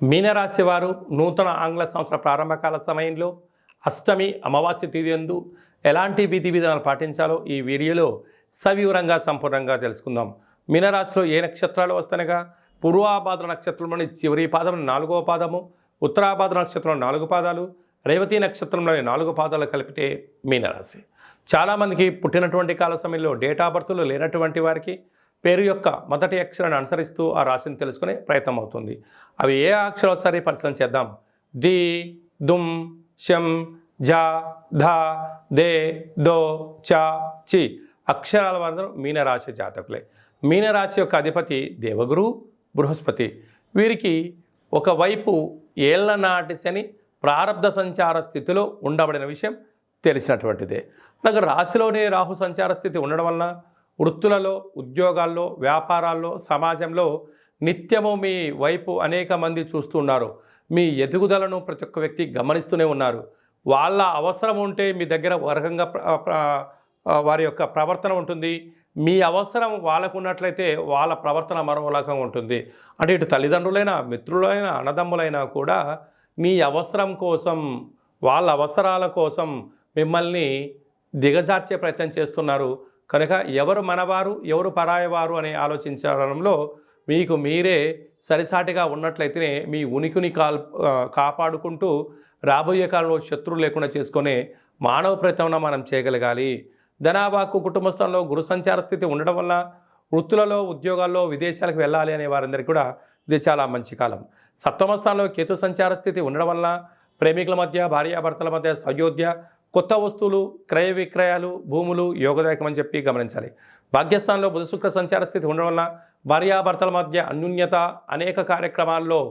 మీనరాశి వారు నూతన ఆంగ్ల సంవత్సర ప్రారంభకాల సమయంలో అష్టమి అమావాస్య తిథియందు ఎలాంటి విధి విధానాలు పాటించాలో ఈ వీడియోలో సవివరంగా సంపూర్ణంగా తెలుసుకుందాం. మీనరాశిలో ఏ నక్షత్రాలు వస్తనగా పూర్వాభాద్ర నక్షత్రంలోని చివరి పాదం 4వ పాదము, ఉత్తరాభాద్ర నక్షత్రంలో 4 పాదాలు, రేవతి నక్షత్రంలోని 4 పాదాలు కలిపితే మీనరాశి. చాలామందికి పుట్టినటువంటి కాల సమయంలో డేట్ ఆఫ్ బర్త్లు లేనటువంటి వారికి పేరు యొక్క మొదటి అక్షరాన్ని అనుసరిస్తూ ఆ రాశిని తెలుసుకునే ప్రయత్నం అవుతుంది. అవి ఏ అక్షరాలు సరే పరిశీలన చేద్దాం. ది, దుమ్, శం, జా, ధా, దే, దో, చా, చి అక్షరాల వారు మీనరాశి జాతకులే. మీనరాశి యొక్క అధిపతి దేవగురు బృహస్పతి. వీరికి ఒకవైపు ఏళ్ల నాటి శని ప్రారబ్ధ సంచార స్థితిలో ఉండబడిన విషయం తెలిసినటువంటిదే. అలాగే రాశిలోనే రాహు సంచార స్థితి ఉండడం వలన వృత్తులలో, ఉద్యోగాల్లో, వ్యాపారాల్లో, సమాజంలో నిత్యము మీ వైపు అనేక మంది చూస్తున్నారు. మీ ఎదుగుదలను ప్రతి ఒక్క వ్యక్తి గమనిస్తూనే ఉన్నారు. వాళ్ళ అవసరం ఉంటే మీ దగ్గర ఒక రకంగా వారి యొక్క ప్రవర్తన ఉంటుంది. మీ అవసరం వాళ్ళకు ఉన్నట్లయితే వాళ్ళ ప్రవర్తన మరో రకంగా ఉంటుంది. అంటే ఇటు తల్లిదండ్రులైనా, మిత్రులైనా, అన్నదమ్ములైనా కూడా మీ అవసరం కోసం, వాళ్ళ అవసరాల కోసం మిమ్మల్ని దిగజార్చే ప్రయత్నం చేస్తున్నారు. కనుక ఎవరు మనవారు, ఎవరు పరాయవారు అని ఆలోచించడంలో మీకు మీరే సరిసాటిగా ఉన్నట్లయితేనే మీ ఉనికిని కాపాడుకుంటూ రాబోయే కాలంలో శత్రువులు లేకుండా చేసుకునే మానవ ప్రయత్నం మనం చేయగలగాలి. ధనాభాకు కుటుంబ స్థలంలో గురు సంచార స్థితి ఉండడం వల్ల వృత్తులలో, ఉద్యోగాల్లో, విదేశాలకు వెళ్ళాలి అనే వారందరికీ కూడా ఇది చాలా మంచి కాలం. సప్తమ స్థానంలో కేతు సంచార స్థితి ఉండడం వల్ల ప్రేమికుల మధ్య, భార్యాభర్తల మధ్య సయోధ్య, కొత్త వస్తువులు, క్రయ విక్రయాలు, భూములు యోగదాయకమని చెప్పి గమనించాలి. భాగ్యస్థానంలో బుధ శుక్ర సంచార స్థితి ఉండడం వల్ల భార్యాభర్తల మధ్య అన్యోన్యత, అనేక కార్యక్రమాల్లో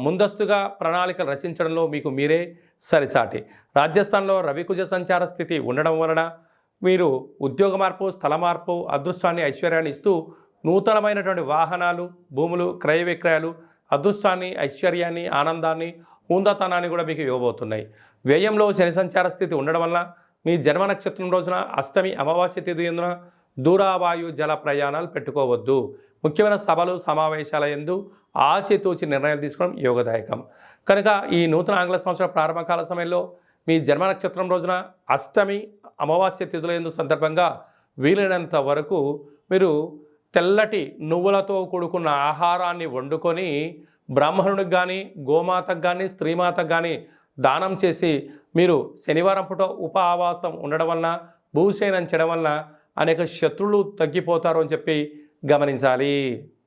ముందస్తుగా ప్రణాళికలు రచించడంలో మీకు మీరే సరిసాటి. రాజ్యస్థానంలో రవికుజ సంచార స్థితి ఉండడం వలన మీరు ఉద్యోగ మార్పు, స్థల మార్పు, అదృష్టాన్ని, ఐశ్వర్యాన్ని ఇస్తూ నూతనమైనటువంటి వాహనాలు, భూములు, క్రయ విక్రయాలు అదృష్టాన్ని, ఐశ్వర్యాన్ని, ఆనందాన్ని, హుందాతనాన్ని కూడా మీకు ఇవ్వబోతున్నాయి. వ్యయంలో శని సంచార స్థితి ఉండడం వల్ల మీ జన్మ నక్షత్రం రోజున అష్టమి అమావాస్య తిథి ఎందున దూరావాయు జల ప్రయాణాలు పెట్టుకోవద్దు. ముఖ్యమైన సభలు, సమావేశాల యందు ఆచితూచి నిర్ణయాలు తీసుకోవడం యోగదాయకం. కనుక ఈ నూతన ఆంగ్ల సంవత్సర ప్రారంభకాల సమయంలో మీ జన్మ నక్షత్రం రోజున అష్టమి అమావాస్య తిథుల యందు సందర్భంగా వీలైనంత వరకు మీరు తెల్లటి నువ్వులతో కూడుకున్న ఆహారాన్ని వండుకొని బ్రాహ్మణుడికి కానీ, గోమాతకు కానీ, స్త్రీమాతకు కానీ దానం చేసి మీరు శనివారం పూట ఉపవాసం ఉండడం వలన, భూశయనం చేయడం వలన అనేక శత్రువులు తగ్గిపోతారు అని చెప్పి గమనించాలి.